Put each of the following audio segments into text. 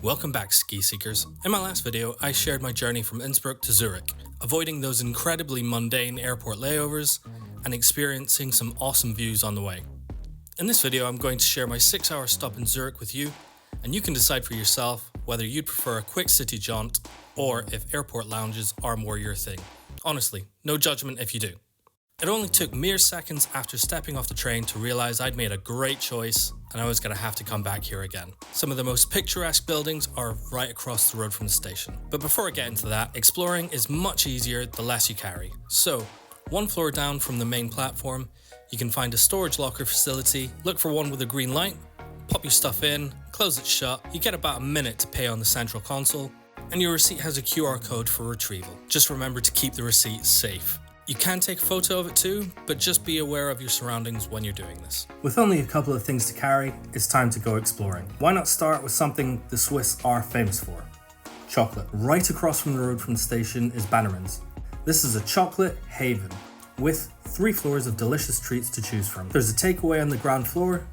Welcome back, ski seekers. In my last video, I shared my journey from Innsbruck to Zurich, avoiding those incredibly mundane airport layovers and experiencing some awesome views on the way. In this video, I'm going to share my 6-hour stop in Zurich with you, and you can decide for yourself whether you'd prefer a quick city jaunt or if airport lounges are more your thing. Honestly, no judgment if you do. It only took mere seconds after stepping off the train to realize I'd made a great choice and I was going to have to come back here again. Some of the most picturesque buildings are right across the road from the station. But before I get into that, exploring is much easier the less you carry. So, one floor down from the main platform, you can find a storage locker facility, look for one with a green light, pop your stuff in, close it shut, you get about a minute to pay on the central console, and your receipt has a QR code for retrieval. Just remember to keep the receipt safe. You can take a photo of it too, but just be aware of your surroundings when you're doing this. With only a couple of things to carry, it's time to go exploring. Why not start with something the Swiss are famous for? Chocolate. Right across from the road from the station is Bannerman's. This is a chocolate haven with 3 floors of delicious treats to choose from. There's a takeaway on the ground floor,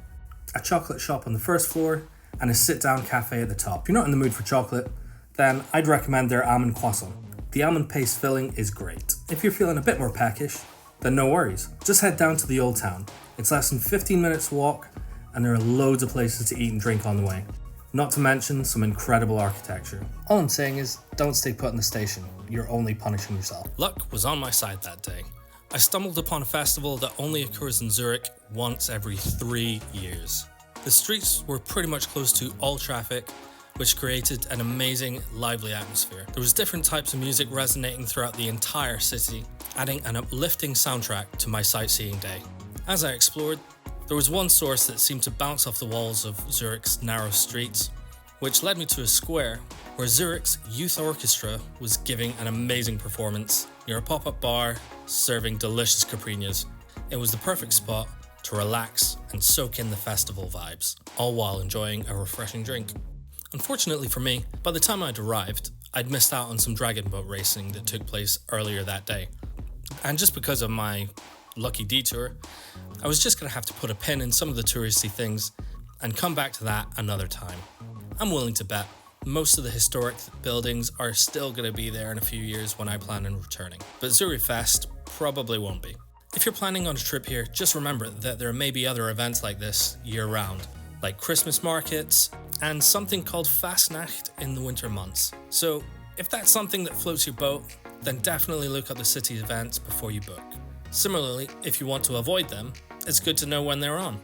a chocolate shop on the first floor, and a sit-down cafe at the top. If you're not in the mood for chocolate, then I'd recommend their almond croissant. The almond paste filling is great. If you're feeling a bit more peckish, then no worries. Just head down to the Old Town. It's less than 15 minutes walk, and there are loads of places to eat and drink on the way. Not to mention some incredible architecture. All I'm saying is, don't stay put in the station. You're only punishing yourself. Luck was on my side that day. I stumbled upon a festival that only occurs in Zurich once every 3 years. The streets were pretty much closed to all traffic, which created an amazing, lively atmosphere. There was different types of music resonating throughout the entire city, adding an uplifting soundtrack to my sightseeing day. As I explored, there was one source that seemed to bounce off the walls of Zurich's narrow streets, which led me to a square where Zurich's youth orchestra was giving an amazing performance near a pop-up bar serving delicious caprinas. It was the perfect spot to relax and soak in the festival vibes, all while enjoying a refreshing drink. Unfortunately for me, by the time I'd arrived, I'd missed out on some dragon boat racing that took place earlier that day. And just because of my lucky detour, I was just going to have to put a pin in some of the touristy things and come back to that another time. I'm willing to bet most of the historic buildings are still going to be there in a few years when I plan on returning, but Zurich Fest probably won't be. If you're planning on a trip here, just remember that there may be other events like this year-round, like Christmas markets, and something called Fastnacht in the winter months. So if that's something that floats your boat, then definitely look up the city events before you book. Similarly, if you want to avoid them, it's good to know when they're on,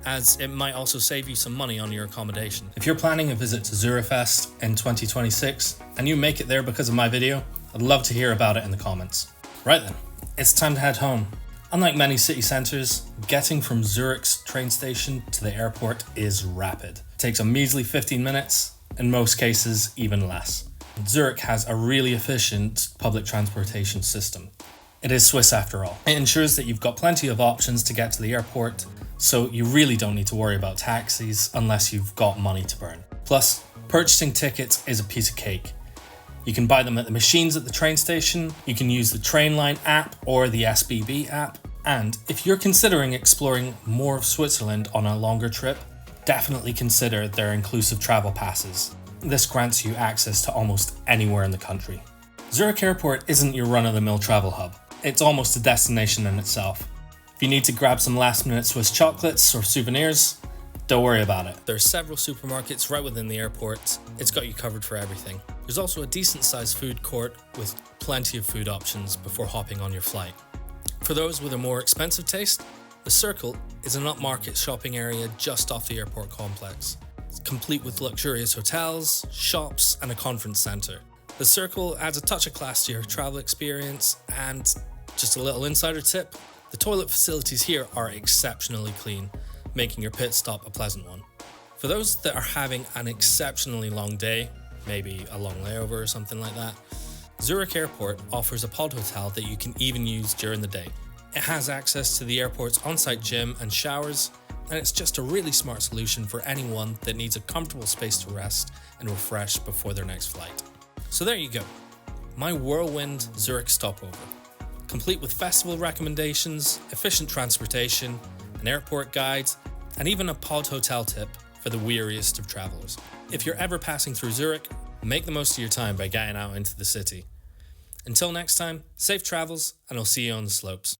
as it might also save you some money on your accommodation. If you're planning a visit to Zurich Fest in 2026 and you make it there because of my video, I'd love to hear about it in the comments. Right then, it's time to head home. Unlike many city centres, getting from Zurich's train station to the airport is rapid. It takes a measly 15 minutes, in most cases even less. Zurich has a really efficient public transportation system. It is Swiss after all. It ensures that you've got plenty of options to get to the airport, so you really don't need to worry about taxis unless you've got money to burn. Plus, purchasing tickets is a piece of cake. You can buy them at the machines at the train station, you can use the Trainline app or the SBB app, and if you're considering exploring more of Switzerland on a longer trip, definitely consider their inclusive travel passes. This grants you access to almost anywhere in the country. Zurich Airport isn't your run-of-the-mill travel hub. It's almost a destination in itself. If you need to grab some last-minute Swiss chocolates or souvenirs, don't worry about it. There are several supermarkets right within the airport. It's got you covered for everything. There's also a decent-sized food court with plenty of food options before hopping on your flight. For those with a more expensive taste, the Circle is an upmarket shopping area just off the airport complex. It's complete with luxurious hotels, shops, and a conference centre. The Circle adds a touch of class to your travel experience, and just a little insider tip, the toilet facilities here are exceptionally clean, making your pit stop a pleasant one. For those that are having an exceptionally long day, maybe a long layover or something like that, Zurich Airport offers a pod hotel that you can even use during the day. It has access to the airport's on-site gym and showers, and it's just a really smart solution for anyone that needs a comfortable space to rest and refresh before their next flight. So there you go, my whirlwind Zurich stopover, complete with festival recommendations, efficient transportation, an airport guide, and even a pod hotel tip for the weariest of travelers. If you're ever passing through Zurich, make the most of your time by getting out into the city. Until next time, safe travels, and I'll see you on the slopes.